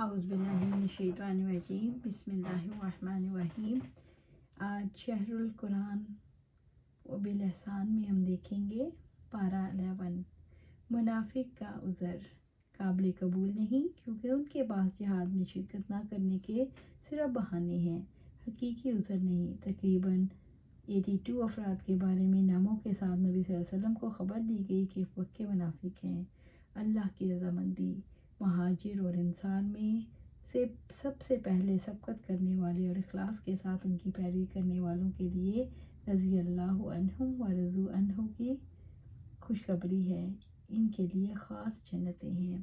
اعوذ باللہ من الشیطان الرجیم، بسم اللہ الرحمن الرحیم۔ آج شہر القرآن و بالاحسان میں ہم دیکھیں گے پارہ 11۔ منافق کا عذر قابل قبول نہیں، کیونکہ ان کے پاس جہاد میں شرکت نہ کرنے کے صرف بہانے ہیں، حقیقی عذر نہیں۔ تقریباً 82 افراد کے بارے میں ناموں کے ساتھ نبی صلی اللہ علیہ وسلم کو خبر دی گئی کہ پکے منافق ہیں۔ اللہ کی رضامندی، مہاجر اور انصار میں سے سب سے پہلے سبقت کرنے والے اور اخلاص کے ساتھ ان کی پیروی کرنے والوں کے لیے رضی اللہ عنہم و رضوا عنہ کی خوشخبری ہے۔ ان کے لیے خاص جنتیں ہیں۔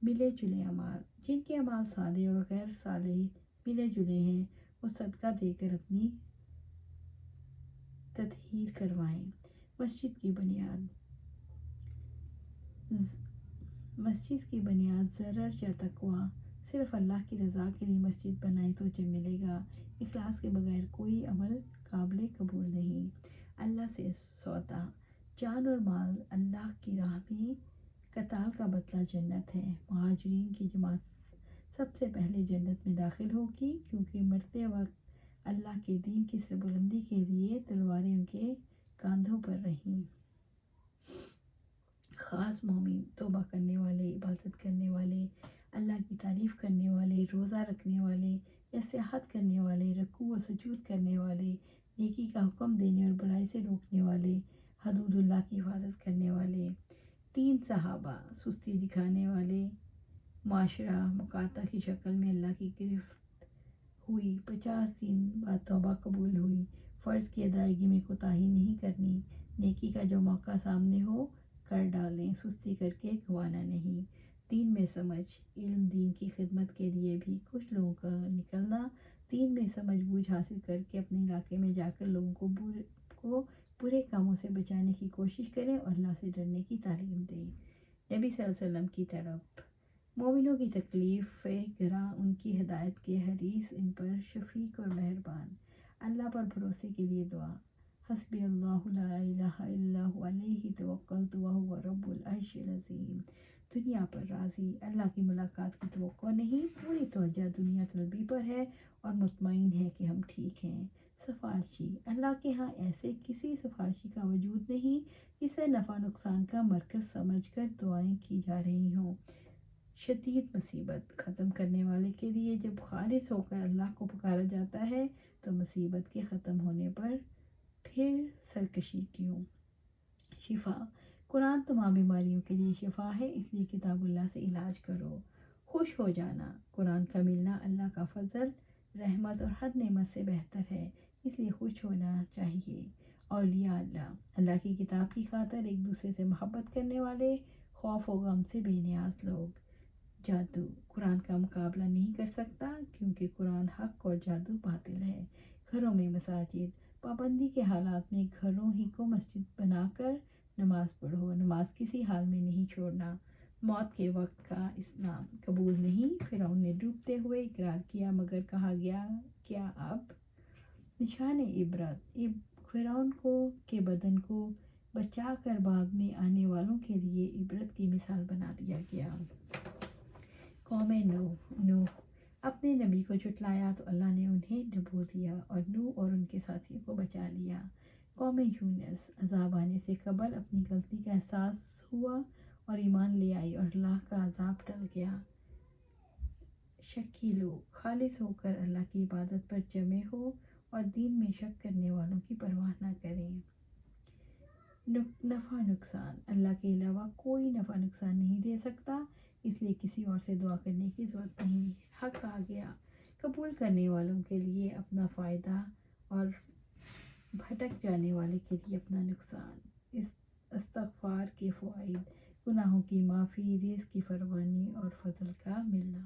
ملے جلے اعمال، جن کے اعمال صالح اور غیر صالح ملے جلے ہیں، وہ صدقہ دے کر اپنی تطہیر کروائیں۔ مسجد کی بنیاد ضرر یا تقویٰ۔ صرف اللہ کی رضا کے لیے مسجد بنائیں تو اجر ملے گا۔ اخلاص کے بغیر کوئی عمل قابل قبول نہیں۔ اللہ سے سودا، جان اور مال اللہ کی راہ میں قتال کا بدلہ جنت ہے۔ مہاجرین کی جماعت سب سے پہلے جنت میں داخل ہوگی، کیونکہ مرتے وقت اللہ کے دین کی سربلندی کے لیے تلواریں ان کے کاندھوں پر رہیں۔ خاص مومن، توبہ کرنے والے، عبادت کرنے والے، اللہ کی تعریف کرنے والے، روزہ رکھنے والے یا سیاحت کرنے والے، رکوع و سجود کرنے والے، نیکی کا حکم دینے اور برائی سے روکنے والے، حدود اللہ کی حفاظت کرنے والے۔ 3 صحابہ، سستی دکھانے والے، معاشرہ مقاطع کی شکل میں اللہ کی گرفت ہوئی، 50 دن بعد توبہ قبول ہوئی۔ فرض کی ادائیگی میں کوتاہی نہیں کرنی، نیکی کا جو موقع سامنے ہو کر ڈالیں، سستی کر کے گنوانا نہیں۔ دین میں سمجھ، علم دین کی خدمت کے لیے بھی کچھ لوگوں کا نکلنا، دین میں سمجھ بوجھ حاصل کر کے اپنے علاقے میں جا کر لوگوں کو برے کاموں سے بچانے کی کوشش کریں اور اللہ سے ڈرنے کی تعلیم دیں۔ نبی صلی اللہ علیہ وسلم کی طرف مومنوں کی تکلیف گراں، ان کی ہدایت کے حریص، ان پر شفیق اور مہربان۔ اللہ پر بھروسے کے لیے دعا۔ حسبی اللہ لا الہ الا هو علیہ توکلت وہو رب العرش العظیم۔ دنیا پر راضی، اللہ کی ملاقات کی توقع نہیں، پوری توجہ دنیا طلبی پر ہے اور مطمئن ہے کہ ہم ٹھیک ہیں۔ سفارشی، اللہ کے ہاں ایسے کسی سفارشی کا وجود نہیں جسے نفع نقصان کا مرکز سمجھ کر دعائیں کی جا رہی ہوں۔ شدید مصیبت ختم کرنے والے کے لیے جب خالص ہو کر اللہ کو پکارا جاتا ہے تو مصیبت کے ختم ہونے پر پھر سرکشی کیوں؟ شفا، قرآن تمام بیماریوں کے لیے شفا ہے، اس لیے کتاب اللہ سے علاج کرو۔ خوش ہو جانا، قرآن کا ملنا اللہ کا فضل، رحمت اور ہر نعمت سے بہتر ہے، اس لیے خوش ہونا چاہیے۔ اولیاء اللہ، اللہ کی کتاب کی خاطر ایک دوسرے سے محبت کرنے والے، خوف و غم سے بے نیاز لوگ۔ جادو، قرآن کا مقابلہ نہیں کر سکتا، کیونکہ قرآن حق اور جادو باطل ہے۔ گھروں میں مساجد، پابندی کے حالات میں گھروں ہی کو مسجد بنا کر نماز پڑھو، نماز کسی حال میں نہیں چھوڑنا۔ موت کے وقت کا اسلام قبول نہیں، فرعون نے ڈوبتے ہوئے اقرار کیا، مگر کہا گیا کیا اب؟ نشان عبرت، فرعون کے بدن کو بچا کر بعد میں آنے والوں کے لیے عبرت کی مثال بنا دیا گیا۔ قوم نوح، اپنے نبی کو جھٹلایا تو اللہ نے انہیں ڈبو دیا اور نوح اور ان کے ساتھیوں کو بچا لیا۔ قوم یونس، عذاب آنے سے قبل اپنی غلطی کا احساس ہوا اور ایمان لے آئی اور اللہ کا عذاب ٹل گیا۔ شکی لوگ، خالص ہو کر اللہ کی عبادت پر جمع ہو اور دین میں شک کرنے والوں کی پرواہ نہ کریں۔ نفع نقصان، اللہ کے علاوہ کوئی نفع نقصان نہیں دے سکتا، اس لیے کسی اور سے دعا کرنے کی ضرورت نہیں۔ حق آ گیا، قبول کرنے والوں کے لیے اپنا فائدہ اور بھٹک جانے والے کے لیے اپنا نقصان۔ استغفار کے فوائد، گناہوں کی معافی، رزق کی فراوانی اور فضل کا ملنا۔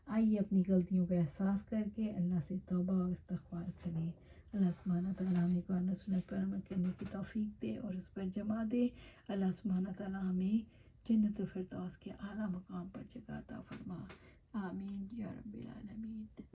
آئیے اپنی غلطیوں کا احساس کر کے اللہ سے توبہ و استغفار کریں۔ اللہ سبحانہ تعالیٰ ہمیں قرآن و سنت پر عمل کرنے کی توفیق دے اور اس پر جمع دے۔ اللہ سبحانہ تعالیٰ ہمیں جنت الفردوس کے اعلیٰ مقام پر جگہ عطا فرما۔ آمین یا رب العالمین۔